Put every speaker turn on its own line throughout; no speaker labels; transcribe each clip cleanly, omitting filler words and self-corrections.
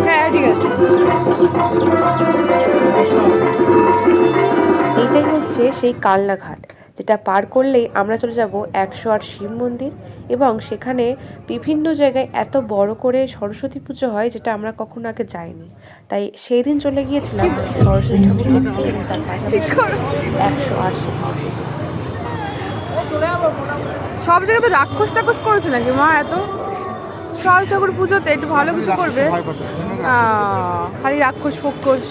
হ্যাঁ ঠিক আছে। এইটাই হচ্ছে সেই কালনা ঘাট, যেটা পার করলেই আমরা চলে যাব 108 শিব মন্দির। এবং সেখানে বিভিন্ন জায়গায় এত বড় করে সরস্বতী পুজো হয়, যেটা আমরা কখনো আগে যাইনি। তাই সেই দিন চলে গিয়েছিলাম সরস্বতী ঠাকুর দেখতে এবং তার পাশাপাশি 108 শিব মন্দির।
সব জায়গায় তো রাক্ষস টাক্ষস করেছে নাকি মা? এত সরস্বতী ঠাকুর পুজোতে একটু ভালো কিছু করবে, খালি রাক্ষস ফক্ষস।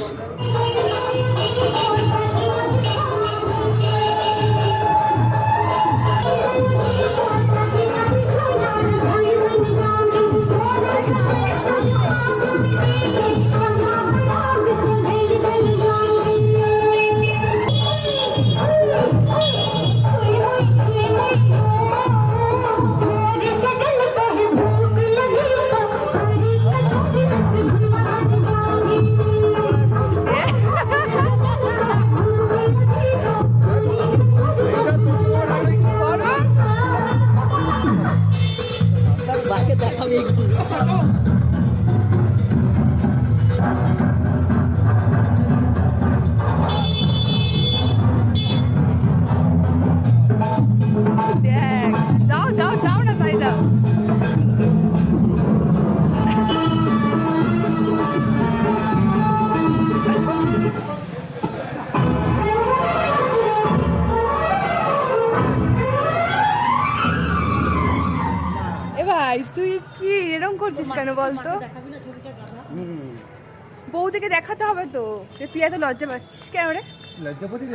যাও যাও যাও না, তাই যাও। এ ভাই তুই কি এরকম করছিস কেন বলতো? বৌদিকে দেখাতে হবে তো যে তুই এত লজ্জা পাচ্ছিস কেন রে?
লজ্জা পাচ্ছিস?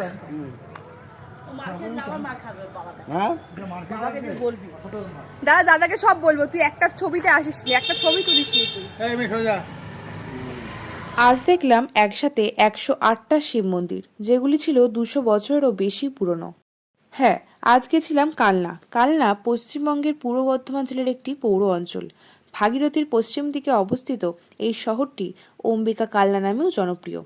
দাদা দাদাকে সব বলবো, তুই একটা ছবিতে আসিস নি, একটা ছবি তুলিস নি তুই।
আজ দেখলাম একসাথে 108টা শিব মন্দির, যেগুলি ছিল 200 বছরেরও বেশি পুরনো। হ্যাঁ, আজ গেছিলাম কালনা। কালনা পশ্চিমবঙ্গের পূর্ব বর্ধমান জেলার একটি পৌর অঞ্চল। ভাগীরথীর পশ্চিম দিকে অবস্থিত এই শহরটি অম্বিকা কালনা নামেও জনপ্রিয়।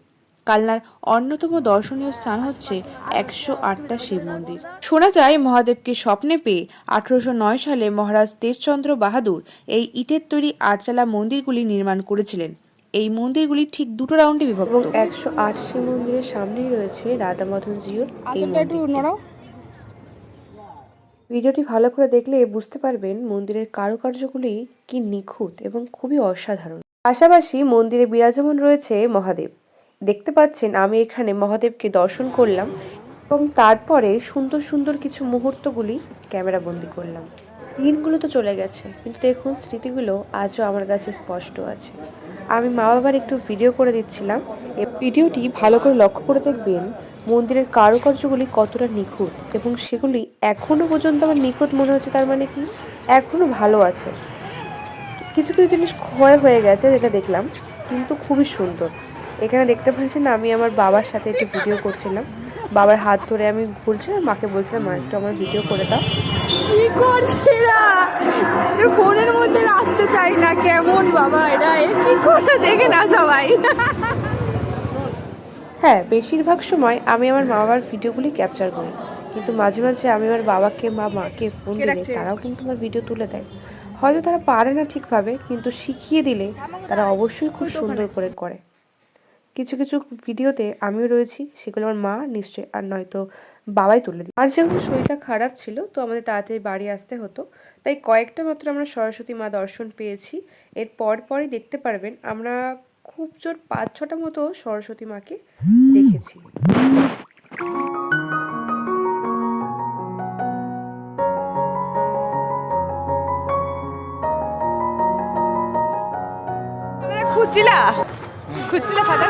কালনার অন্যতম দর্শনীয় স্থান হচ্ছে 108টা শিব মন্দির। শোনা যায় মহাদেবকে স্বপ্নে পেয়ে 1809 সালে মহারাজ তেজচন্দ্র বাহাদুর এই ইটের তৈরি আটচালা মন্দিরগুলি নির্মাণ করেছিলেন। এই মন্দিরগুলি ঠিক দুটো রাউন্ডে বিভক্ত এবং 108 শিব মন্দিরের সামনেই রয়েছে রাধা মদন জিউর এই মন্দির। ভিডিওটি ভালো করে দেখলে বুঝতে পারবেন মন্দিরের কারুকার্যগুলি কি নিখুঁত এবং খুবই অসাধারণ। পাশাপাশি মন্দিরে বিরাজমান রয়েছে মহাদেব। দেখতে পাচ্ছেন আমি এখানে মহাদেবকে দর্শন করলাম এবং তারপরে সুন্দর সুন্দর কিছু মুহূর্তগুলি ক্যামেরা বন্দি করলাম। দিনগুলো তো চলে গেছে, কিন্তু দেখুন স্মৃতিগুলো আজও আমার কাছে স্পষ্ট আছে। আমি মা বাবার একটু ভিডিও করে দিচ্ছিলাম। এই ভিডিওটি ভালো করে লক্ষ্য করে দেখবেন মন্দিরের কারুকার্যগুলি কতটা নিখুঁত এবং সেগুলি এখনো পর্যন্ত আমার নিখুঁত মনে হচ্ছে। তার মানে কি এখনো ভালো আছে। কিছু কিছু জিনিস ক্ষয় হয়ে গেছে যেটা দেখলাম, কিন্তু খুবই সুন্দর। এখানে দেখতে পাচ্ছেন আমি আমার বাবার সাথে একটু ভিডিও করছিলাম। বাবার হাত ধরে আমি ঘুরছিলাম, মাকে বলছিলাম মা একটু আমার ভিডিও করে দাও।
কি করছিস? ফোনের মধ্যে আসতে চাই না, কেমন বাবা এরা, কি করে দেখে না সবাই।
হ্যাঁ, বেশিরভাগ সময় আমি আমার মা বাবার ভিডিওগুলি ক্যাপচার করি, কিন্তু মাঝে মাঝে আমি আমার বাবাকে মাকে ফোন দিলে তারাও কিন্তু আমার ভিডিও তুলে দেয়। হয়তো তারা পারে না ঠিকভাবে, কিন্তু শিখিয়ে দিলে তারা অবশ্যই খুব সুন্দর করে করে। কিছু কিছু ভিডিওতে আমিও রয়েছি, সেগুলো আমার মা নিশ্চয়ই আর নয়তো বাবাই তুলে দিই। আর যেহেতু শরীরটা খারাপ ছিল, তো আমাদের তাড়াতাড়ি বাড়ি আসতে হতো, তাই কয়েকটা মাত্র আমরা সরস্বতী মা দর্শন পেয়েছি। এর পরই দেখতে পারবেন আমরা খুব জোর 5-6টা মতো সরস্বতী মাকে দেখেছি।
খুঁজছিলা খুঁজছিলা খাতা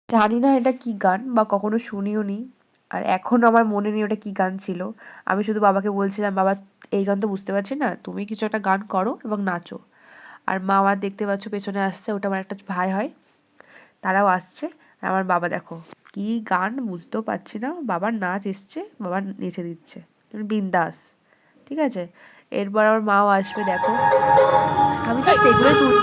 জানি না এটা কি গান বা কখনো শুনিও নি। আর এখন আমার মনে নেই ওটা কী গান ছিল। আমি শুধু বাবাকে বলছিলাম, বাবা এই গান তো বুঝতে পারছি না, তুমি কিছু একটা গান করো এবং নাচো। আর মা আমার দেখতে পাচ্ছ পেছনে আসছে, ওটা আমার একটা ভাই হয়, তারাও আসছে। আর আমার বাবা দেখো কি গান বুঝতেও পারছি না, বাবার নাচ এসছে, বাবা নেচে দিচ্ছে বিন্দাস। ঠিক আছে, এরপর আমার মাও আসবে দেখো। আমি জাস্ট এগুলোই তুল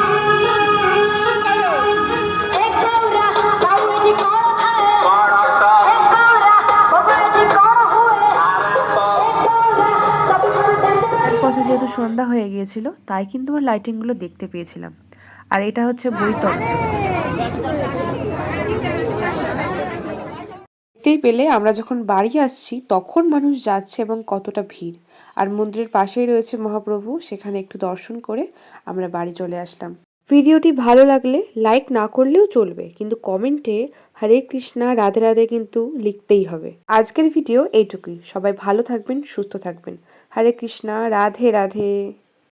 পথে যেহেতু সন্ধ্যা হয়ে গিয়েছিল তাই কিন্তু আমার লাইটিংগুলো দেখতে পেয়েছিলাম। আর এটা হচ্ছে বৈতরণ। দেখতেই পেলে আমরা যখন বাড়ি আসছি তখন মানুষ যাচ্ছে এবং কতটা ভিড়। আর মন্দিরের পাশেই রয়েছে মহাপ্রভু, সেখানে একটু দর্শন করে আমরা বাড়ি চলে আসলাম। ভিডিওটি ভালো লাগলে লাইক না করলেও চলবে, কিন্তু কমেন্টে হরে কৃষ্ণা রাধে রাধে কিন্তু লিখতেই হবে। আজকের ভিডিও এইটুকুই। সবাই ভালো থাকবেন, সুস্থ থাকবেন। হরে কৃষ্ণা, রাধে রাধে।